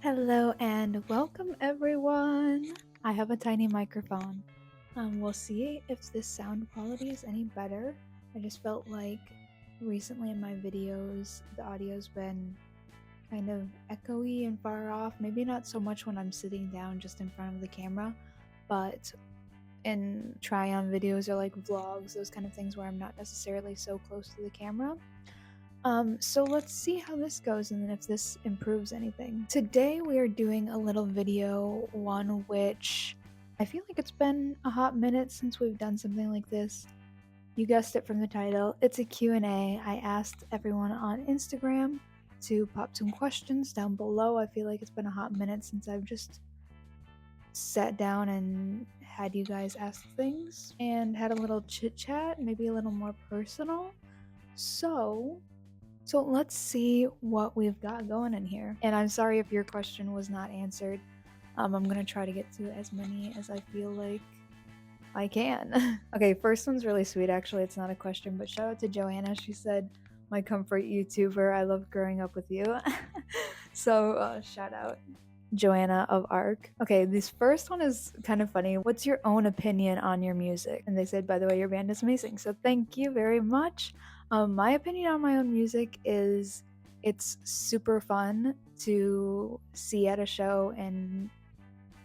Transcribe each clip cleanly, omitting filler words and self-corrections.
Hello and welcome everyone. I have a tiny microphone. We'll see if this sound quality is any better. I just felt like recently in my videos the audio's been kind of echoey and far off. Maybe not so much when I'm sitting down just in front of the camera, but in try-on videos or like vlogs, those kind of things where I'm not necessarily so close to the camera. So let's see how this goes and then if this improves anything. Today we are doing a little video, one which I feel like it's been a hot minute since we've done something like this. You guessed it from the title. It's a Q&A. I asked everyone on Instagram to pop some questions down below. I feel like it's been a hot minute since I've just sat down and had you guys ask things and had a little chit chat, maybe a little more personal. So let's see what we've got going in here. And I'm sorry if your question was not answered. I'm gonna try to get to as many as I feel like I can. Okay, first one's really sweet actually. It's not a question, but shout out to Joanna. She said, "My comfort YouTuber. I love growing up with you." So shout out Joanna of Arc. Okay, this first one is kind of funny. What's your own opinion on your music? And they said, by the way, your band is amazing. So thank you very much. My opinion on my own music is it's super fun to see at a show and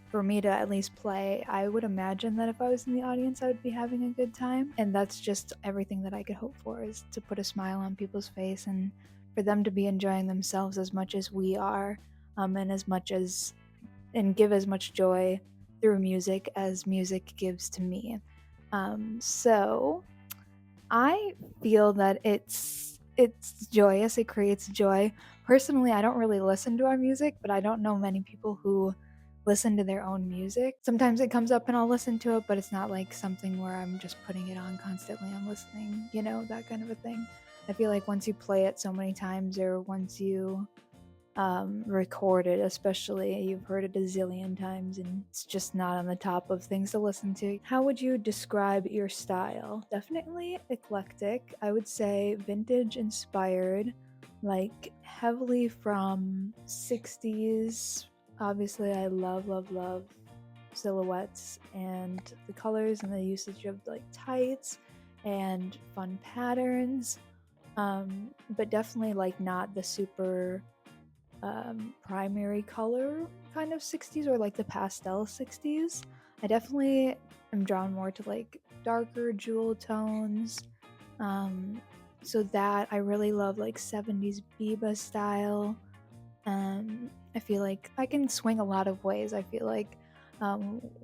for me to at least play. I would imagine that if I was in the audience, I would be having a good time. And that's just everything that I could hope for, is to put a smile on people's face and for them to be enjoying themselves as much as we are, and give as much joy through music as music gives to me. So I feel that it's joyous. It creates joy. Personally, I don't really listen to our music, but I don't know many people who listen to their own music. Sometimes it comes up and I'll listen to it, but it's not like something where I'm just putting it on constantly. I'm listening, that kind of a thing. I feel like once you play it so many times or once you record it, especially, you've heard it a zillion times and it's just not on the top of things to listen to. How would you describe your style? Definitely eclectic. I would say vintage inspired, like heavily from 60s. Obviously, I love silhouettes and the colors and the usage of like tights and fun patterns. But definitely like not the super primary color kind of 60s or like the pastel 60s. I definitely am drawn more to like darker jewel tones. Um, so that I really love like 70s Biba style. I feel like I can swing a lot of ways. I feel like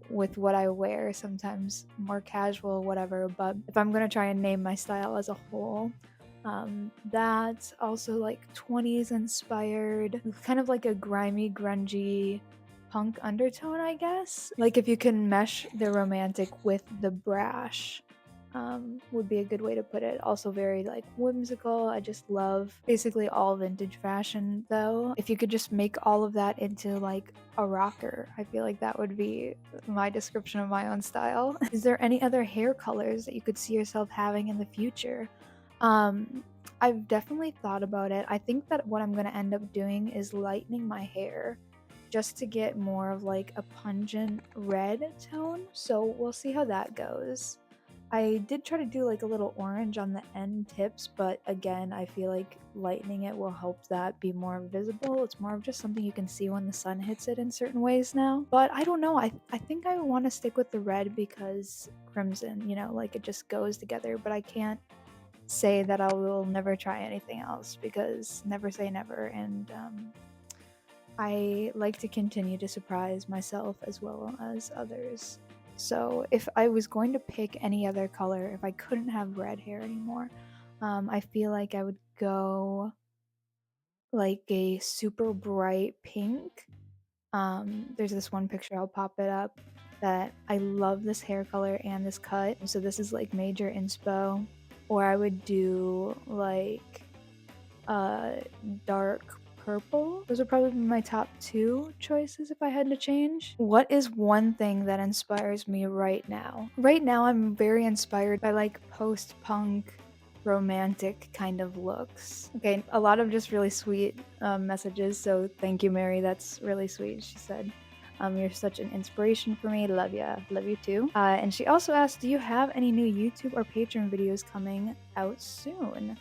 with what I wear, sometimes more casual, whatever. But if I'm gonna try and name my style as a whole, that's also like 20s inspired, kind of like a grimy, grungy punk undertone, I guess. Like if you can mesh the romantic with the brash, would be a good way to put it. Also very like whimsical. I just love basically all vintage fashion though. If you could just make all of that into like a rocker, I feel like that would be my description of my own style. Is there any other hair colors that you could see yourself having in the future? Um, I've definitely thought about it. I think that what I'm gonna end up doing is lightening my hair just to get more of like a pungent red tone. So we'll see how that goes. I did try to do like a little orange on the end tips, but again, I feel like lightening it will help that be more visible. It's more of just something you can see when the sun hits it in certain ways now. But I don't know. I think I want to stick with the red because crimson, like it just goes together, but I can't say that I will never try anything else because never say never. And I like to continue to surprise myself as well as others. So if I was going to pick any other color, if I couldn't have red hair anymore, I feel like I would go like a super bright pink. There's this one picture, I'll pop it up, that I love this hair color and this cut. So this is like major inspo. Or I would do like uh dark purple. Those would probably be my top two choices if I had to change. What is one thing that inspires me right now? Right now I'm very inspired by like post-punk romantic kind of looks. Okay, a lot of just really sweet messages. So thank you, Mary. That's really sweet. She said, "You're such an inspiration for me. Love ya. Love you too." And she also asked, "Do you have any new YouTube or Patreon videos coming out soon?"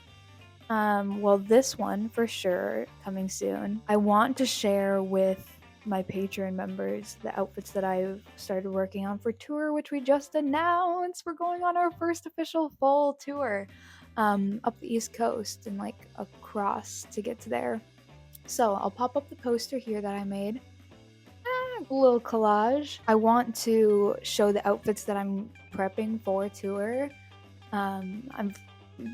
Well, this one for sure coming soon. I want to share with my Patreon members the outfits that I've started working on for tour, which we just announced. We're going on our first official fall tour up the East Coast and like across to get to there. So I'll pop up the poster here that I made. A little collage. I want to show the outfits that I'm prepping for tour. I'm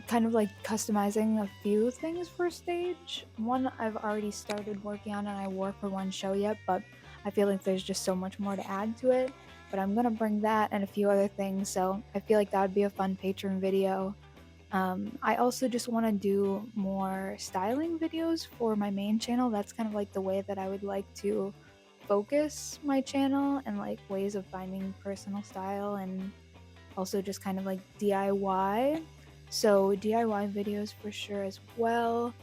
kind of like customizing a few things for stage. One I've already started working on and I wore for one show yet, but I feel like there's just so much more to add to it. But I'm gonna bring that and a few other things, so I feel like that would be a fun Patreon video. I also just want to do more styling videos for my main channel. That's kind of like the way that I would like to focus my channel, and like ways of finding personal style and also just kind of like DIY. So DIY videos for sure as well.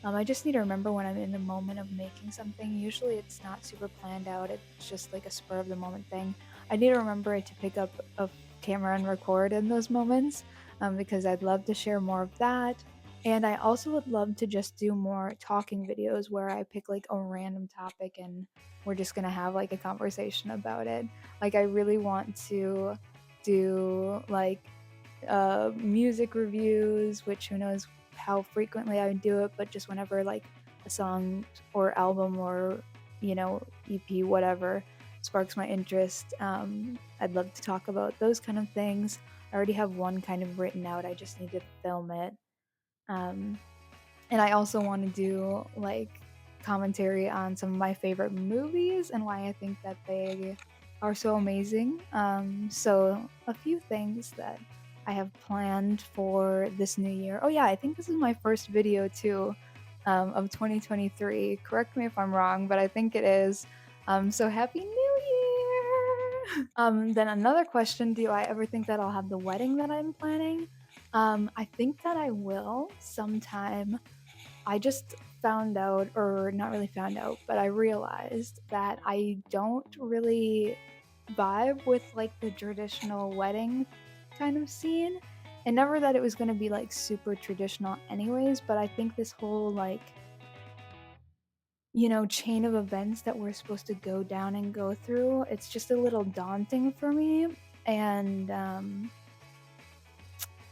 I just need to remember when I'm in the moment of making something. Usually it's not super planned out. It's just like a spur of the moment thing. I need to remember to pick up a camera and record in those moments, because I'd love to share more of that. And I also would love to just do more talking videos where I pick like a random topic and we're just gonna have like a conversation about it. Like I really want to do like music reviews, which who knows how frequently I would do it, but just whenever like a song or album or EP, whatever, sparks my interest, I'd love to talk about those kind of things. I already have one kind of written out, I just need to film it. um, and I also want to do like commentary on some of my favorite movies and why I think that they are so amazing. So a few things that I have planned for this new year. Oh yeah, I think this is my first video too, of 2023. Correct me if I'm wrong, but I think it is. So happy New Year! Then another question: do I ever think that I'll have the wedding that I'm planning? I think that I will sometime. I just found out, or not really found out, but I realized that I don't really vibe with like the traditional wedding kind of scene. And never that it was going to be like super traditional anyways, but I think this whole like, chain of events that we're supposed to go down and go through, it's just a little daunting for me. And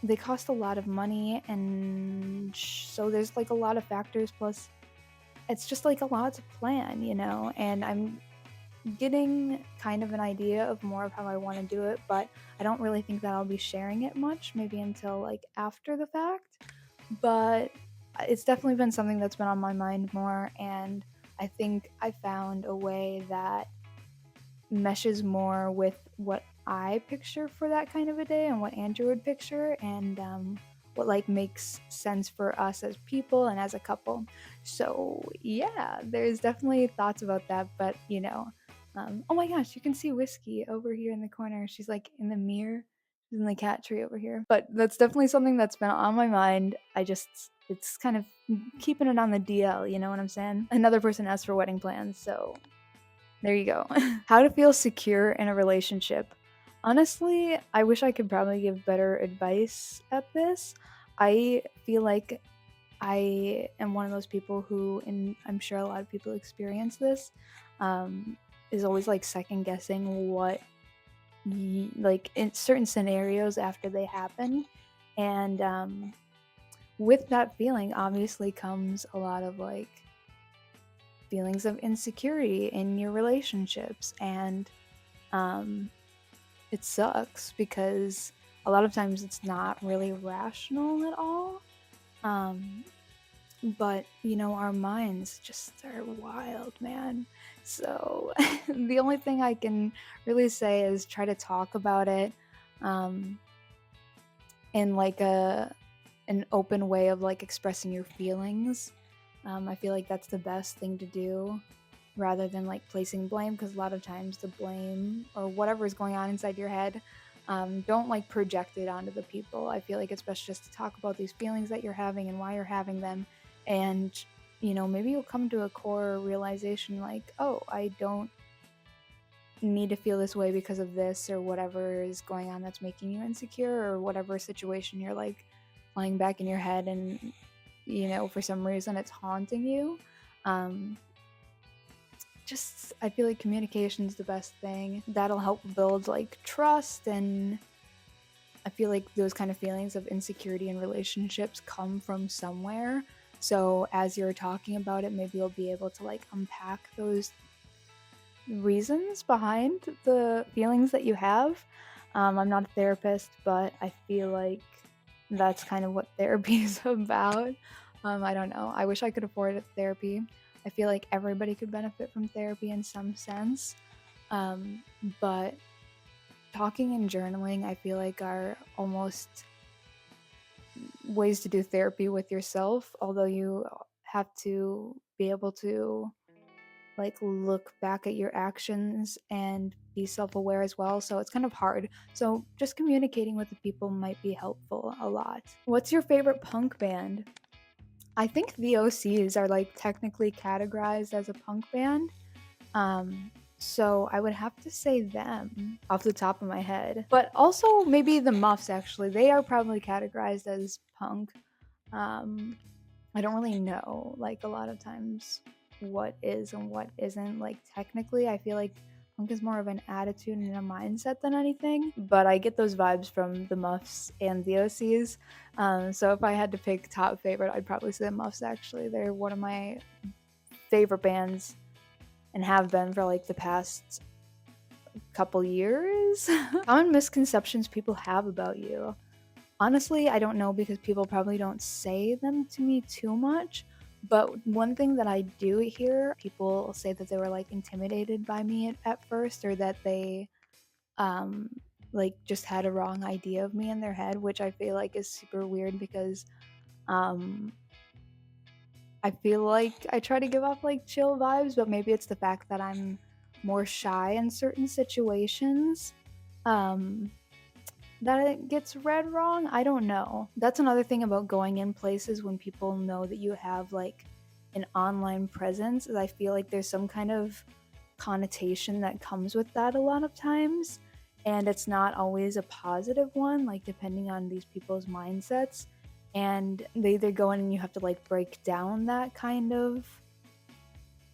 they cost a lot of money, and so there's like a lot of factors, plus it's just like a lot to plan, and I'm getting kind of an idea of more of how I want to do it, but I don't really think that I'll be sharing it much, maybe until like after the fact. But it's definitely been something that's been on my mind more, and I think I found a way that meshes more with what I picture for that kind of a day and what Andrew would picture, and what like makes sense for us as people and as a couple. So yeah, there's definitely thoughts about that, but oh my gosh, you can see Whiskey over here in the corner. She's like in the mirror. She's in the cat tree over here. But that's definitely something that's been on my mind. It's kind of keeping it on the DL, you know what I'm saying? Another person asked for wedding plans, so there you go. How to feel secure in a relationship. Honestly, I wish I could probably give better advice at this. I feel like I am one of those people who, and I'm sure a lot of people experience this, is always like second guessing what, like in certain scenarios after they happen. And with that feeling, obviously comes a lot of like feelings of insecurity in your relationships, and it sucks because a lot of times it's not really rational at all. But our minds just are wild, man. So the only thing I can really say is try to talk about it, um, in like an open way of like expressing your feelings. I feel like that's the best thing to do, rather than like placing blame, because a lot of times the blame or whatever is going on inside your head, Don't like project it onto the people. I feel like it's best just to talk about these feelings that you're having and why you're having them. And, maybe you'll come to a core realization like, oh, I don't need to feel this way because of this or whatever is going on that's making you insecure, or whatever situation you're like playing back in your head, and for some reason it's haunting you. um just I feel like communication's the best thing that'll help build like trust, and I feel like those kind of feelings of insecurity in relationships come from somewhere. So as you're talking about it, maybe you'll be able to like unpack those reasons behind the feelings that you have. I'm not a therapist, but I feel like that's kind of what therapy is about. I don't know. I wish I could afford therapy. I feel like everybody could benefit from therapy in some sense. Um, but talking and journaling, I feel like are almost ways to do therapy with yourself, although you have to be able to like look back at your actions and be self-aware as well, so it's kind of hard. So just communicating with the people might be helpful a lot. What's your favorite punk band? I think the OCs are like technically categorized as a punk band. So I would have to say them off the top of my head, but also maybe the Muffs. Actually, they are probably categorized as punk. um I don't really know, like, a lot of times what is and what isn't, like, technically. I feel like punk is more of an attitude and a mindset than anything, but I get those vibes from the Muffs and the OCs. So if I had to pick top favorite, I'd probably say the Muffs, actually. They're one of my favorite bands and have been for, like, the past couple years. Common misconceptions people have about you. Honestly, I don't know because people probably don't say them to me too much. But one thing that I do hear, people say that they were like intimidated by me at first, or that they um like just had a wrong idea of me in their head, which I feel like is super weird because um I feel like I try to give off like chill vibes, but maybe it's the fact that I'm more shy in certain situations. Um that it gets read wrong? I don't know. That's another thing about going in places when people know that you have like an online presence, is I feel like there's some kind of connotation that comes with that a lot of times. And it's not always a positive one, like depending on these people's mindsets. And they either go in and you have to like break down that kind of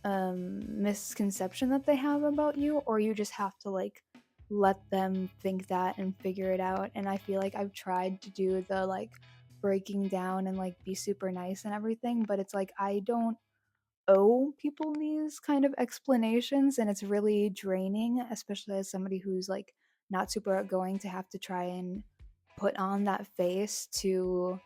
misconception that they have about you, or you just have to like let them think that and figure it out. And I feel like I've tried to do the like breaking down and like be super nice and everything, but it's like I don't owe people these kind of explanations, and it's really draining, especially as somebody who's like not super outgoing, to have to try and put on that face to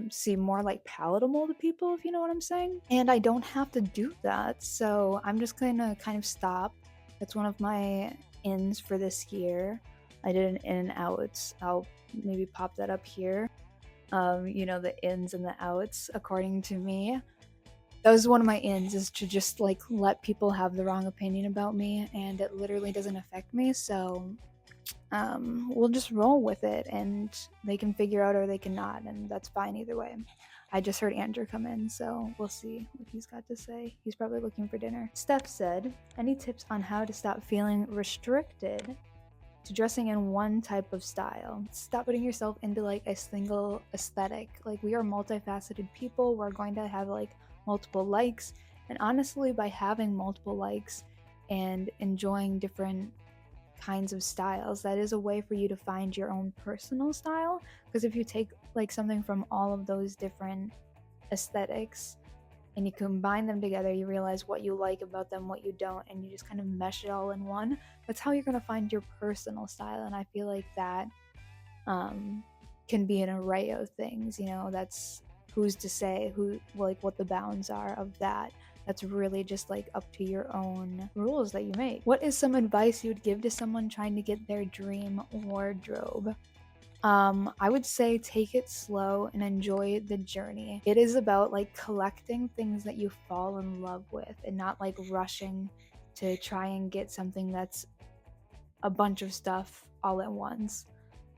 seem more like palatable to people, if you know what I'm saying. And I don't have to do that, so I'm just gonna kind of stop. That's one of my ins for this year. I did an in and outs. I'll maybe pop that up here. The ins and the outs, according to me. That was one of my ins, is to just like let people have the wrong opinion about me, and it literally doesn't affect me. So we'll just roll with it, and they can figure out or they cannot, and that's fine either way. I just heard Andrew come in, so we'll see what he's got to say. He's probably looking for dinner. Steph said, any tips on how to stop feeling restricted to dressing in one type of style? Stop putting yourself into like a single aesthetic. Like, we are multifaceted people. We're going to have like multiple likes, and honestly, by having multiple likes and enjoying different kinds of styles, that is a way for you to find your own personal style. Because if you take like something from all of those different aesthetics and you combine them together, you realize what you like about them, what you don't, and you just kind of mesh it all in one. That's how you're going to find your personal style. And I feel like that can be an array of things. That's, who's to say who, like, what the bounds are of that. That's really just like up to your own rules that you make. What is some advice you would give to someone trying to get their dream wardrobe? I would say take it slow and enjoy the journey. It is about like collecting things that you fall in love with, and not like rushing to try and get something that's a bunch of stuff all at once.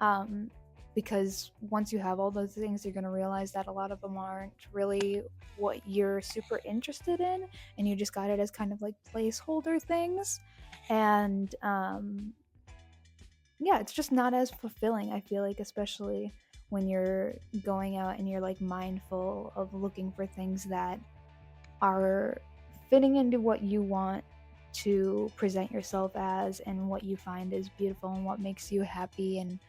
Um, because once you have all those things, you're going to realize that a lot of them aren't really what you're super interested in, and you just got it as kind of like placeholder things. And yeah, it's just not as fulfilling, I feel like, especially when you're going out and you're like mindful of looking for things that are fitting into what you want to present yourself as and what you find is beautiful and what makes you happy, and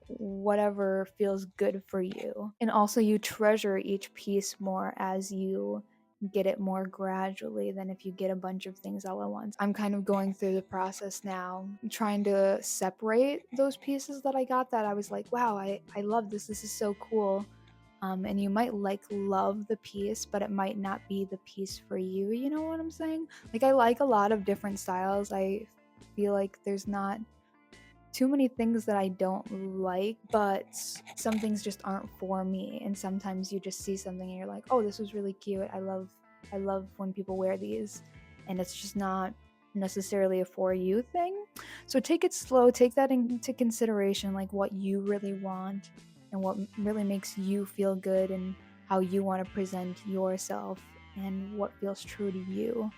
whatever feels good for you. And also you treasure each piece more as you get it more gradually than if you get a bunch of things all at once. I'm kind of going through the process now, trying to separate those pieces that I got that I was like, wow, I love this. This is so cool. And you might like love the piece, but it might not be the piece for you. You know what I'm saying? Like, I like a lot of different styles. I feel like there's not too many things that I don't like, but some things just aren't for me. And sometimes you just see something and you're like, oh, this was really cute. I love when people wear these, and it's just not necessarily a for you thing. So take it slow, take that into consideration, like what you really want and what really makes you feel good, and how you want to present yourself and what feels true to you,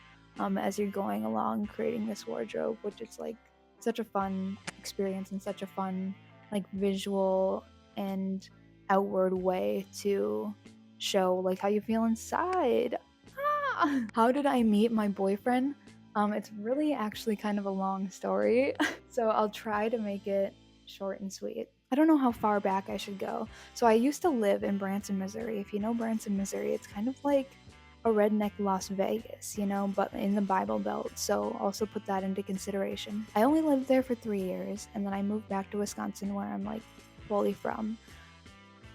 as you're going along creating this wardrobe, which is like such a fun experience and such a fun like visual and outward way to show like how you feel inside. How did I meet my boyfriend? It's really actually kind of a long story, so I'll try to make it short and sweet. I don't know how far back I should go. So I used to live in Branson, Missouri. If you know Branson, Missouri, it's kind of like a redneck Las Vegas, but in the Bible Belt, so also put that into consideration. I only lived there for 3 years, and then I moved back to Wisconsin, where I'm like fully from.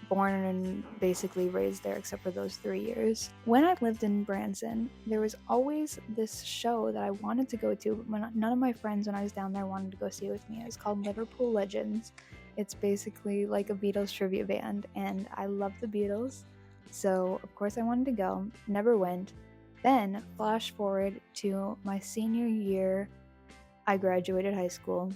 Born and basically raised there except for those 3 years. When I lived in Branson, there was always this show that I wanted to go to, but none of my friends when I was down there wanted to go see it with me. It was called Liverpool Legends. It's basically like a Beatles trivia band, and I love the Beatles, so of course I wanted to go. Never went. Then, flash forward to my senior year, I graduated high school.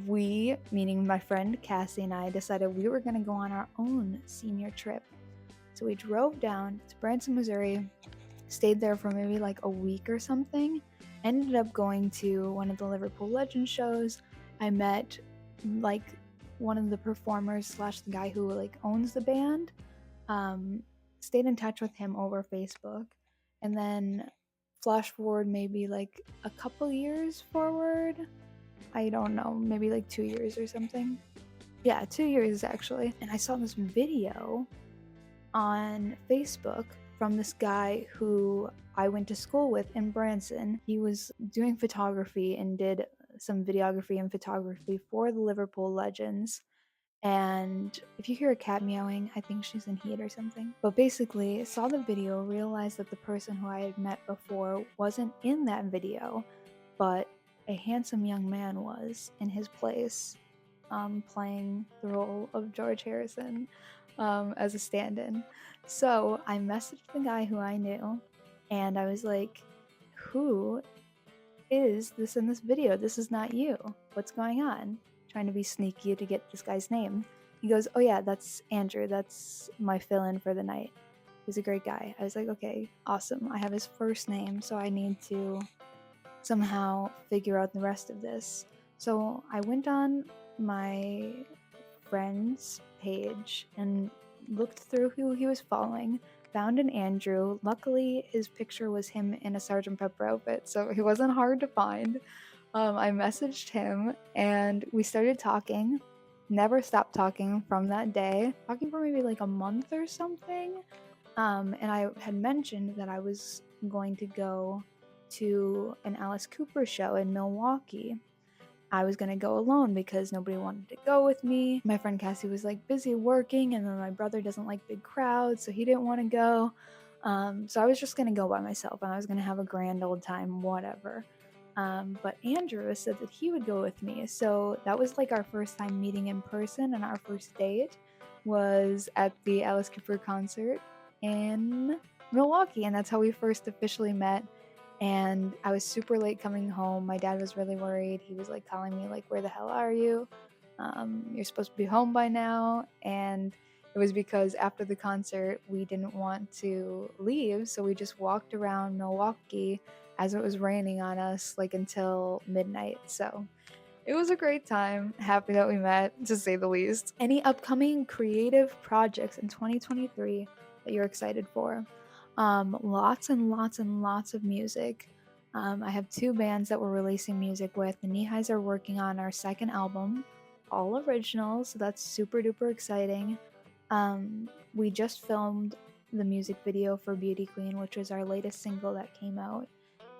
We, meaning my friend Cassie and I, decided we were going to go on our own senior trip. So we drove down to Branson, Missouri, stayed there for maybe like a week or something, ended up going to one of the Liverpool Legends shows. I met like one of the performers slash the guy who like owns the band. Stayed in touch with him over Facebook, and then flash forward maybe like a couple years forward, I don't know, maybe like 2 years or something. Yeah, 2 years actually. And I saw this video on Facebook from this guy who I went to school with in Branson. He was doing photography and did some videography and photography for the Liverpool Legends. And if you hear a cat meowing, I think she's in heat or something. But basically, saw the video, realized that the person who I had met before wasn't in that video, but a handsome young man was in his place, playing the role of George Harrison, as a stand-in. So I messaged the guy who I knew, and I was like, who is this in this video? This is not you. What's going on? Trying to be sneaky to get this guy's name. He goes, oh yeah, that's Andrew. That's my fill-in for the night. He's a great guy. I was like, okay, awesome. I have his first name, so I need to somehow figure out the rest of this. So I went on my friend's page and looked through who he was following, found an Andrew. Luckily, his picture was him in a Sgt. Pepper outfit, so he wasn't hard to find. I messaged him and we started talking. Never stopped talking from that day. Talking for maybe like a month or something. And I had mentioned that I was going to go to an Alice Cooper show in Milwaukee. I was gonna go alone because nobody wanted to go with me. My friend Cassie was like busy working, and then my brother doesn't like big crowds, so he didn't want to go. So I was just gonna go by myself, and I was gonna have a grand old time, whatever. But Andrew said that he would go with me, so that was like our first time meeting in person, and our first date was at the Alice Cooper concert in Milwaukee, and that's how we first officially met. and I was super late coming home. My dad was really worried. He was like calling me like, "Where the hell are you? You're supposed to be home by now." And it was because after the concert, we didn't want to leave, so we just walked around Milwaukee as it was raining on us like until midnight. So it was a great time. Happy that we met, to say the least. Any upcoming creative projects in 2023 that you're excited for? Lots and lots and lots of music. I have two bands that we're releasing music with. The Knee-Highs are working on our second album, all originals, so that's super duper exciting. We just filmed the music video for Beauty Queen, which was our latest single that came out,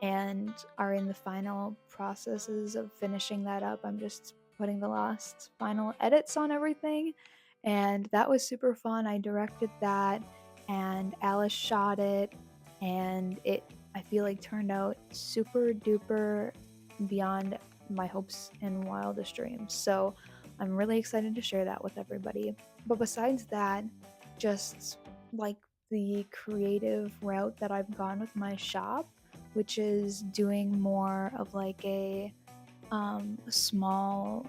and are in the final processes of finishing that up. I'm just putting the last final edits on everything, and that was super fun. I directed that, and Alice shot it, and it, I feel like, turned out super duper beyond my hopes and wildest dreams. So I'm really excited to share that with everybody. But besides that, just like the creative route that I've gone with my shop, which is doing more of like a small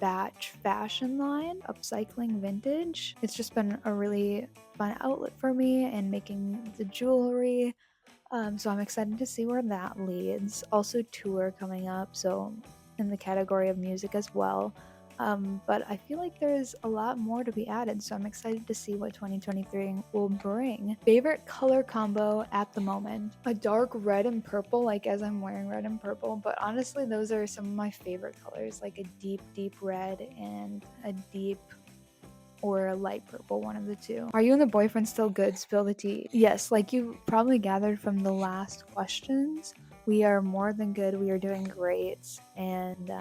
batch fashion line, upcycling vintage. It's just been a really fun outlet for me and making the jewelry. So I'm excited to see where that leads. Also, tour coming up, so in the category of music as well. But I feel like there's a lot more to be added, so I'm excited to see what 2023 will bring. Favorite color combo at the moment? A dark red and purple, like as I'm wearing red and purple, but honestly, those are some of my favorite colors, like a deep, deep red and a deep or a light purple, one of the two. Are you and the boyfriend still good? Spill the tea. Yes, like you probably gathered from the last questions, we are more than good. We are doing great. And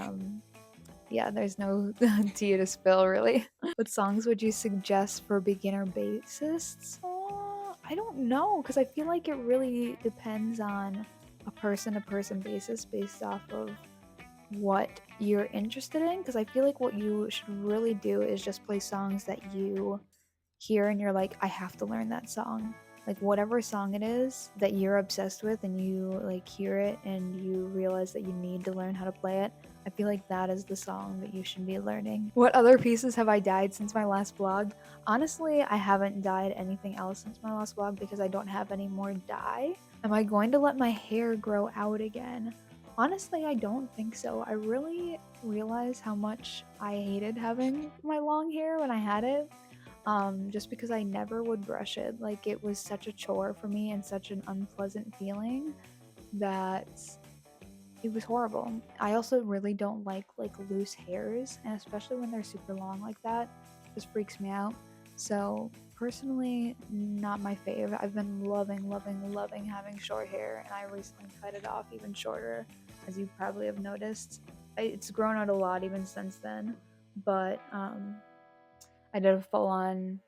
yeah, there's no tea to spill, really. What songs would you suggest for beginner bassists? I don't know, because I feel like it really depends on a person to person basis based off of what you're interested in, because I feel like what you should really do is just play songs that you hear and you're like, I have to learn that song. Like whatever song it is that you're obsessed with and you like hear it and you realize that you need to learn how to play it, I feel like that is the song that you should be learning. What other pieces have I dyed since my last vlog? Honestly, I haven't dyed anything else since my last vlog because I don't have any more dye. Am I going to let my hair grow out again? Honestly, I don't think so. I really realized how much I hated having my long hair when I had it. Just because I never would brush it. Like it was such a chore for me and such an unpleasant feeling that it was horrible. I also really don't like loose hairs, and especially when they're super long like that, it just freaks me out. So personally, not my fave. I've been loving, loving, loving having short hair, and I recently cut it off even shorter, as you probably have noticed. It's grown out a lot even since then, but I did a full on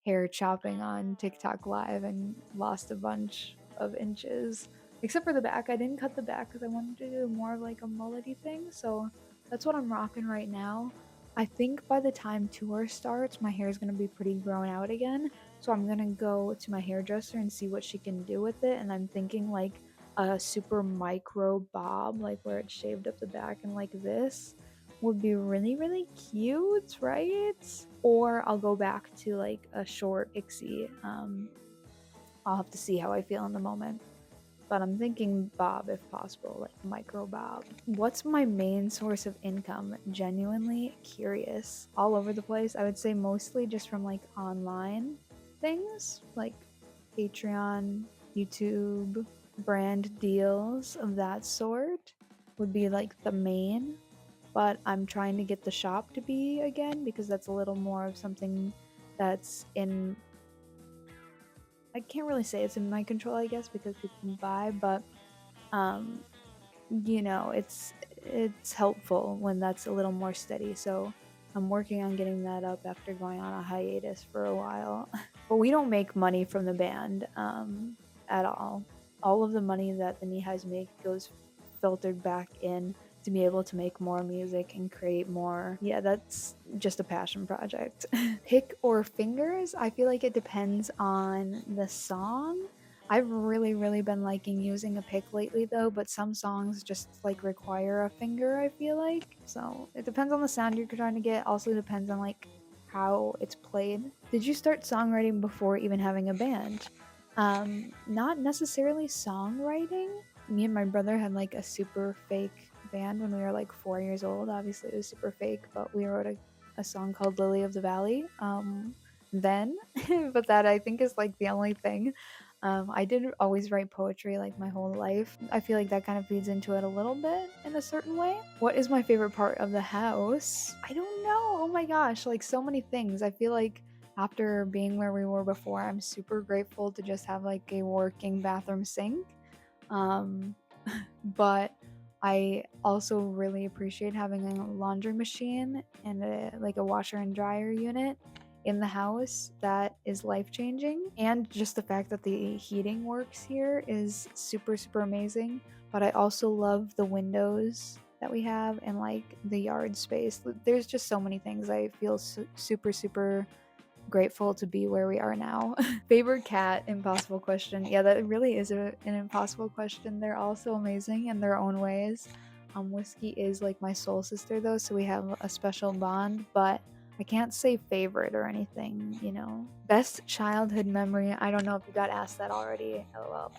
hair chopping on TikTok live and lost a bunch of inches. Except for the back. I didn't cut the back because I wanted to do more of like a mullety thing. So that's what I'm rocking right now. I think by the time tour starts, my hair is going to be pretty grown out again. So I'm going to go to my hairdresser and see what she can do with it. And I'm thinking like a super micro bob, like where it's shaved up the back and like this would be really, really cute, right? Or I'll go back to like a short pixie. I'll have to see how I feel in the moment. But I'm thinking bob if possible, like micro bob. What's my main source of income? Genuinely curious. All over the place. I would say mostly just from like online things like Patreon, YouTube, brand deals of that sort would be like the main. But I'm trying to get the shop to be again because that's a little more of something that's in, I can't really say it's in my control, I guess, because people can buy, but um it's helpful when that's a little more steady. So I'm working on getting that up after going on a hiatus for a while. But we don't make money from the band at all. All of the money that the Knee-Highs make goes filtered back in to be able to make more music and create more. Yeah, that's just a passion project. Pick or fingers? I feel like it depends on the song. I've really been liking using a pick lately though, but some songs just like require a finger, I feel like. So it depends on the sound you're trying to get, also depends on like how it's played. Did you start songwriting before even having a band? Not necessarily songwriting. Me and my brother had like a super fake band when we were like 4 years old. Obviously it was super fake, but we wrote a song called Lily of the Valley. Then, but that I think is like the only thing. I didn't always write poetry like my whole life. I feel like that kind of feeds into it a little bit in a certain way. What is my favorite part of the house? I don't know. Oh my gosh, like so many things. I feel like after being where we were before, I'm super grateful to just have like a working bathroom sink. Um, but I also really appreciate having a laundry machine and like a washer and dryer unit in the house. That is life changing. And just the fact that the heating works here is super amazing. But I also love the windows that we have and like the yard space. There's just so many things. I feel super grateful to be where we are now. Favorite cat, impossible question. Yeah, that really is an impossible question. They're all so amazing in their own ways. Whiskey is like my soul sister though, so we have a special bond, but I can't say favorite or anything, you know. Best childhood memory. I don't know if you got asked that already. LOL.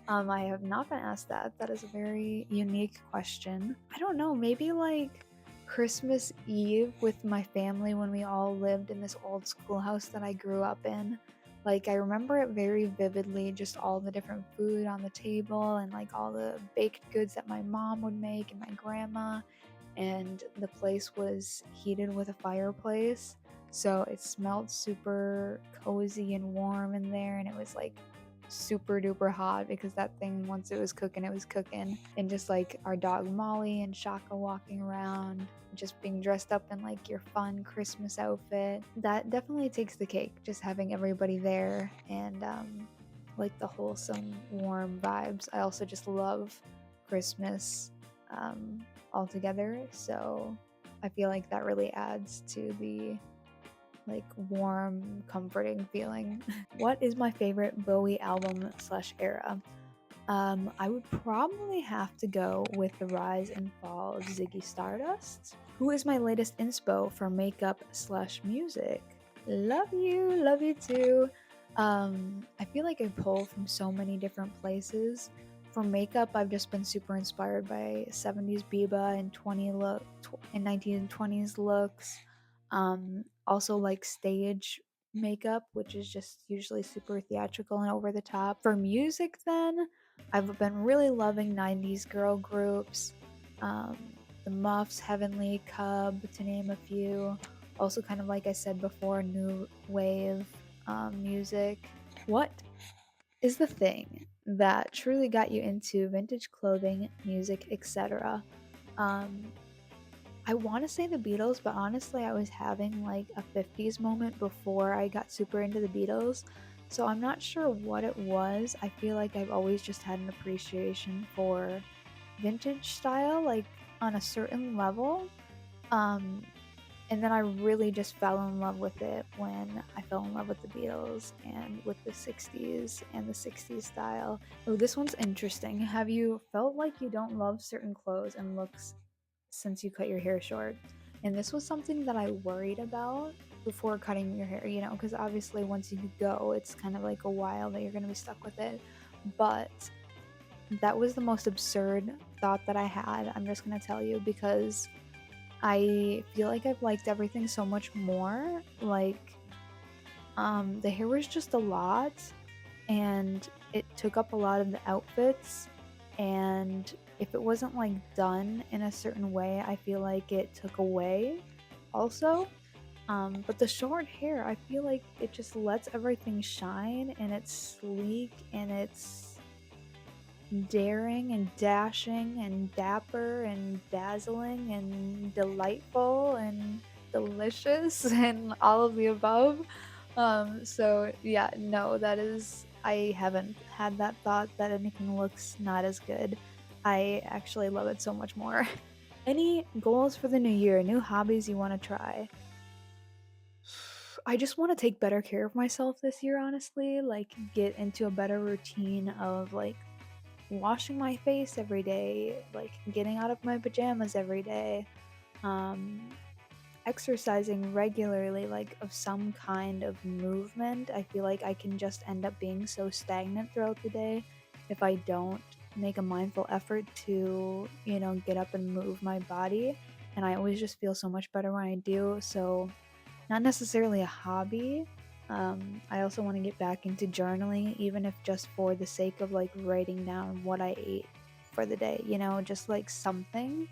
I have not been asked that. That is a very unique question. I don't know, maybe like Christmas Eve with my family when we all lived in this old schoolhouse that I grew up in. Like, I remember it very vividly, just all the different food on the table and like all the baked goods that my mom would make and my grandma. And the place was heated with a fireplace. So it smelled super cozy and warm in there. And it was like super duper hot because that thing, once it was cooking, it was cooking. And just like our dog Molly and Shaka walking around, just being dressed up in like your fun Christmas outfit. That definitely takes the cake, just having everybody there and like the wholesome, warm vibes. I also just love Christmas altogether, so I feel like that really adds to the like warm, comforting feeling. What is my favorite Bowie album slash era? I would probably have to go with the rise and fall of Ziggy Stardust. Who is my latest inspo for makeup slash music? Love you too. I feel like I pull from so many different places. For makeup, I've just been super inspired by 70s Biba and 1920s looks. Also like stage makeup, which is just usually super theatrical and over the top. For music, then, I've been really loving 90s girl groups, um, the Muffs, Heavenly, Cub, to name a few. Also, kind of like I said before, new wave music. What is the thing that truly got you into vintage clothing, music, etc.? Um, I want to say the Beatles, but honestly, I was having like a 50s moment before I got super into the Beatles. So I'm not sure what it was. I feel like I've always just had an appreciation for vintage style, like on a certain level. Um, and then I really just fell in love with it when I fell in love with the Beatles and with the 60s and the 60s style. Oh, this one's interesting. Have you felt like you don't love certain clothes and looks since you cut your hair short? And this was something that I worried about before cutting your hair, you know, because obviously once you go, it's kind of like a while that you're going to be stuck with it. But that was the most absurd thought that I had. I'm just going to tell you because I feel like I've liked everything so much more. Like, the hair was just a lot and it took up a lot of the outfits, and if it wasn't like done in a certain way, I feel like it took away also. But the short hair, I feel like it just lets everything shine and it's sleek and it's daring and dashing and dapper and dazzling and delightful and delicious and all of the above. So yeah, no, that is, I haven't had that thought that anything looks not as good. I actually love it so much more. Any goals for the new year? New hobbies you want to try? I just wanna take better care of myself this year, honestly, like, get into a better routine of, like, washing my face every day, like, getting out of my pajamas every day, um, exercising regularly, like, of some kind of movement. I feel like I can just end up being so stagnant throughout the day if I don't make a mindful effort to, get up and move my body, and I always just feel so much better when I do, so not necessarily a hobby. I also want to get back into journaling, even if just for the sake of like writing down what I ate for the day, just like something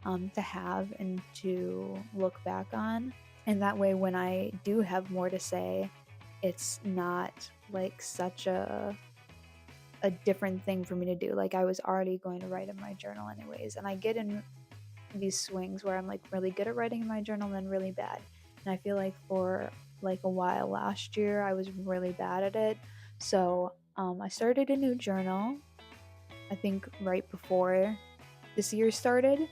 to have and to look back on. And that way, when I do have more to say, it's not like such a different thing for me to do. Like I was already going to write in my journal anyways, and I get in these swings where I'm like really good at writing in my journal and then really bad. And I feel like for like a while last year, I was really bad at it. So I started a new journal, I think right before this year started.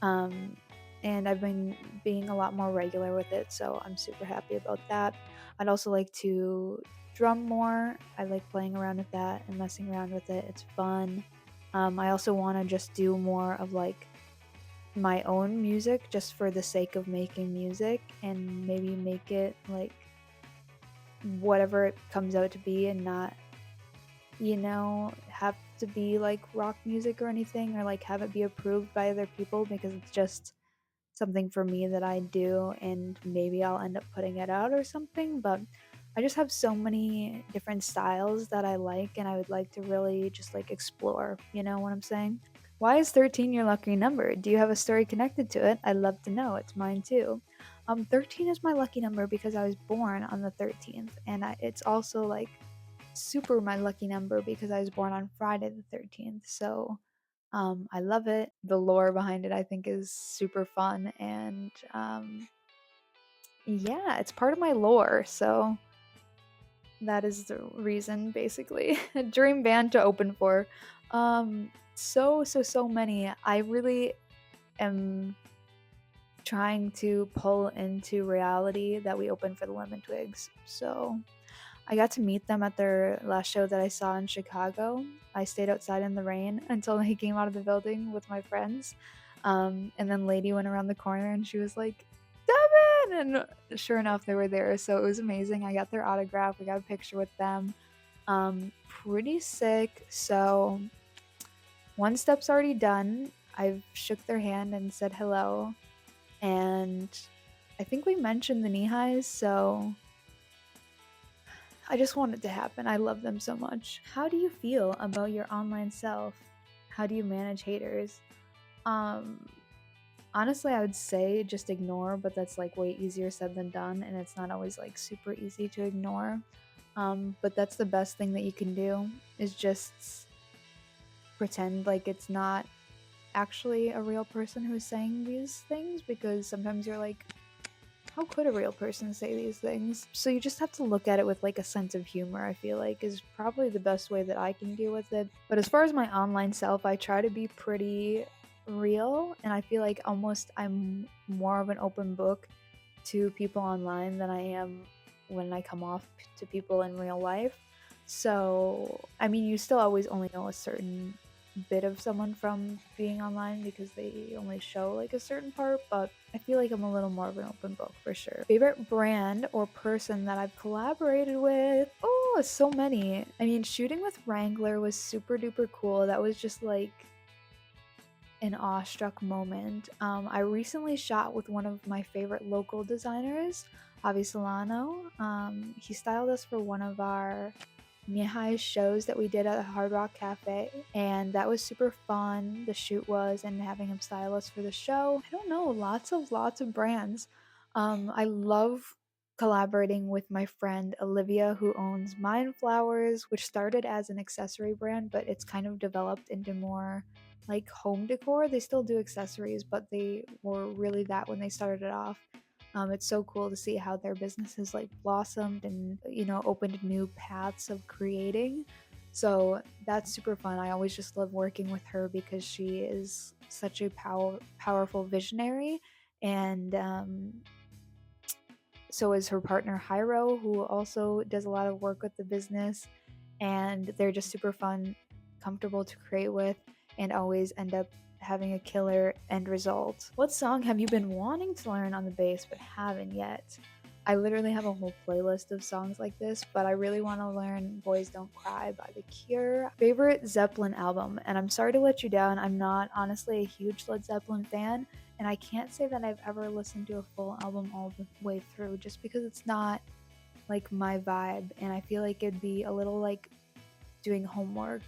Um, and I've been being a lot more regular with it. So I'm super happy about that. I'd also like to drum more. I like playing around with that and messing around with it. It's fun. I also want to just do more of like my own music just for the sake of making music and maybe make it like whatever it comes out to be and not, have to be like rock music or anything or like have it be approved by other people because it's just something for me that I do and maybe I'll end up putting it out or something. But I just have so many different styles that I like and I would like to really just like explore, you know what I'm saying? Why is 13 your lucky number? Do you have a story connected to it? I'd love to know. It's mine too. 13 is my lucky number because I was born on the 13th, and it's also like super my lucky number because I was born on Friday the 13th. So I love it. The lore behind it I think is super fun, and yeah, it's part of my lore. So that is the reason, basically. A dream band to open for. So many. I really am trying to pull into reality that we open for the Lemon Twigs. So I got to meet them at their last show that I saw in Chicago. I stayed outside in the rain until they came out of the building with my friends. And then Lady went around the corner and she was like, Devyn! And sure enough, they were there. So it was amazing. I got their autograph. We got a picture with them. Pretty sick. So one step's already done. I've shook their hand and said hello. And I think we mentioned the knee highs. So I just want it to happen. I love them so much. How do you feel about your online self? How do you manage haters? Um, Honestly, I would say just ignore, but that's like way easier said than done, and it's not always like super easy to ignore. But that's the best thing that you can do is just pretend like it's not actually a real person who's saying these things because sometimes you're like, how could a real person say these things? So you just have to look at it with like a sense of humor, I feel like is probably the best way that I can deal with it. But as far as my online self, I try to be pretty real and I feel like almost I'm more of an open book to people online than I am when I come off to people in real life. So, I mean, you still always only know a certain bit of someone from being online because they only show like a certain part, but I feel like I'm a little more of an open book for sure. Favorite brand or person that I've collaborated with? Oh, so many. I mean, shooting with Wrangler was super duper cool. That was just like an awestruck moment. I recently shot with one of my favorite local designers, Javi Solano. He styled us for one of our Mihai shows that we did at the Hard Rock Cafe, and that was super fun. The shoot was, and having him style us for the show. I don't know, lots of brands. I love collaborating with my friend Olivia, who owns Mind Flowers, which started as an accessory brand, but it's kind of developed into more like home decor. They still do accessories, but they were really that when they started off. It's so cool to see how their business has like blossomed and opened new paths of creating. So that's super fun. I always just love working with her because she is such a powerful visionary and so is her partner Hyro, who also does a lot of work with the business, and they're just super fun, comfortable to create with, and always end up having a killer end result. What song have you been wanting to learn on the bass but haven't yet? I literally have a whole playlist of songs like this, but I really want to learn Boys Don't Cry by The Cure. Favorite Zeppelin album, and I'm sorry to let you down, I'm not honestly a huge Led Zeppelin fan, and I can't say that I've ever listened to a full album all the way through just because it's not like my vibe, and I feel like it'd be a little like doing homework.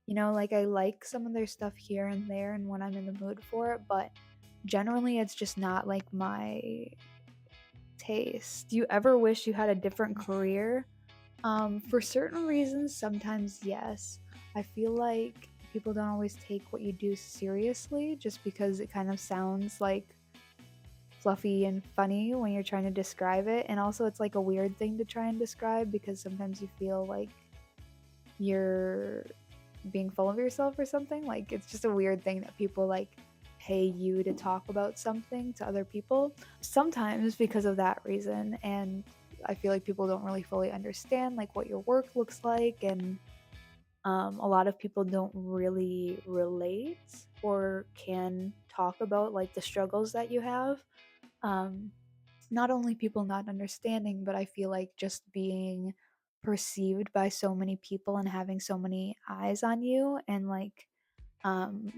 Like I like some of their stuff here and there and when I'm in the mood for it, but generally it's just not like my taste. Do you ever wish you had a different career? For certain reasons, sometimes yes. I feel like people don't always take what you do seriously just because it kind of sounds like fluffy and funny when you're trying to describe it. And also, it's like a weird thing to try and describe because sometimes you feel like you're being full of yourself or something. Like, it's just a weird thing that people like pay you to talk about something to other people. Sometimes because of that reason. And I feel like people don't really fully understand like what your work looks like, and a lot of people don't really relate or can talk about like the struggles that you have. um, Not only people not understanding, but I feel like just being perceived by so many people and having so many eyes on you, and like um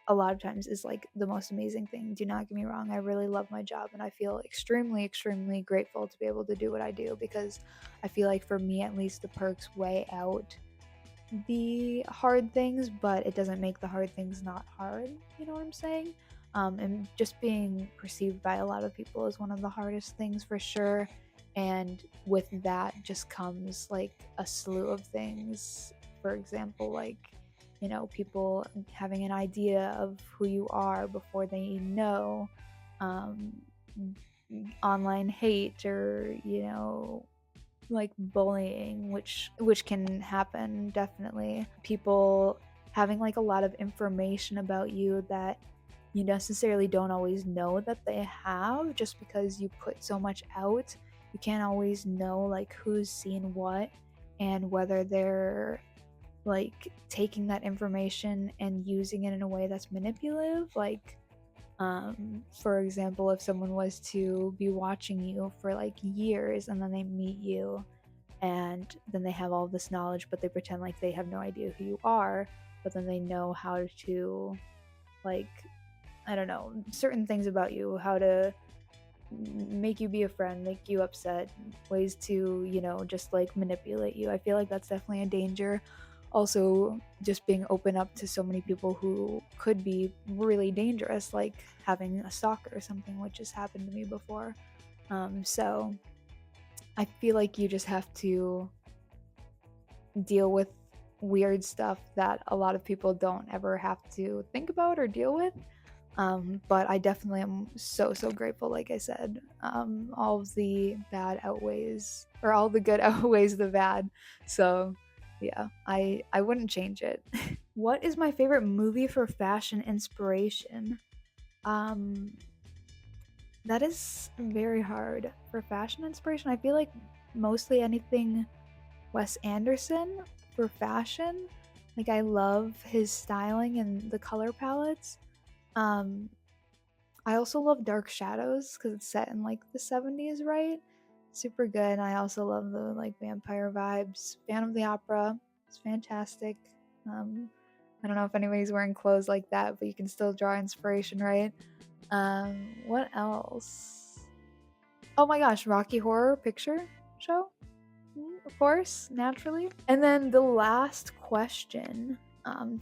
a lot of times is like the most amazing thing. Do not get me wrong, I really love my job and I feel extremely, extremely grateful to be able to do what I do, because I feel like for me at least the perks weigh out the hard things, but it doesn't make the hard things not hard. You know what I'm saying? And just being perceived by a lot of people is one of the hardest things for sure. And with that just comes like a slew of things. For example, like, people having an idea of who you are before they know, um, online hate, or, like bullying, which can happen definitely. People having like a lot of information about you that you necessarily don't always know that they have, just because you put so much out. You can't always know like who's seen what and whether they're like taking that information and using it in a way that's manipulative. Like, for example, if someone was to be watching you for like years and then they meet you and then they have all this knowledge, but they pretend like they have no idea who you are, but then they know how to, like, I don't know, certain things about you, how to make you be a friend, make you upset, ways to, just like manipulate you. I feel like that's definitely a danger. Also, just being open up to so many people who could be really dangerous, like having a stalker or something, which has happened to me before. So I feel like you just have to deal with weird stuff that a lot of people don't ever have to think about or deal with. But I definitely am so, so grateful. Like I said, all of the bad outweighs, or all the good outweighs the bad. So yeah, I wouldn't change it. What is my favorite movie for fashion inspiration? Um, that is very hard. For fashion inspiration, I feel like mostly anything Wes Anderson for fashion. Like, I love his styling and the color palettes. Um, I also love Dark Shadows because it's set in like the 70s, right? Super good. I also love the like vampire vibes. Phantom of the Opera. It's fantastic. Um, I don't know if anybody's wearing clothes like that, but you can still draw inspiration, right? What else? Oh my gosh, Rocky Horror Picture Show? Of course, naturally. And then the last question.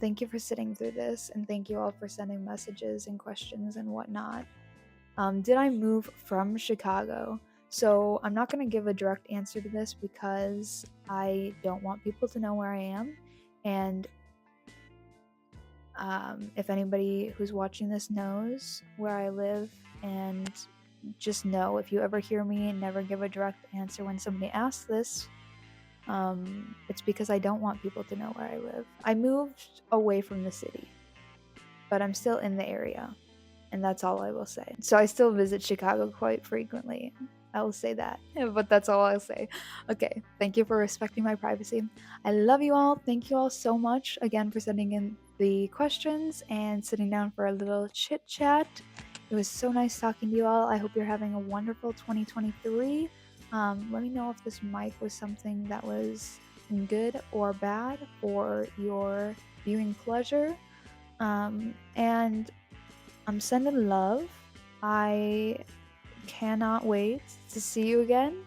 Thank you for sitting through this, and thank you all for sending messages and questions and whatnot. Did I move from Chicago? So I'm not going to give a direct answer to this because I don't want people to know where I am. And if anybody who's watching this knows where I live, and just know, if you ever hear me never give a direct answer when somebody asks this, it's because I don't want people to know where I live. I moved away from the city, but I'm still in the area, and that's all I will say. So I still visit Chicago quite frequently. I will say that, but that's all I'll say. Okay, thank you for respecting my privacy. I love you all. Thank you all so much again for sending in the questions and sitting down for a little chit chat. It was so nice talking to you all. I hope you're having a wonderful 2023. Let me know if this mic was something that was good or bad for your viewing pleasure. And I'm sending love. I cannot wait to see you again.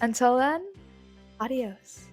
Until then, adios.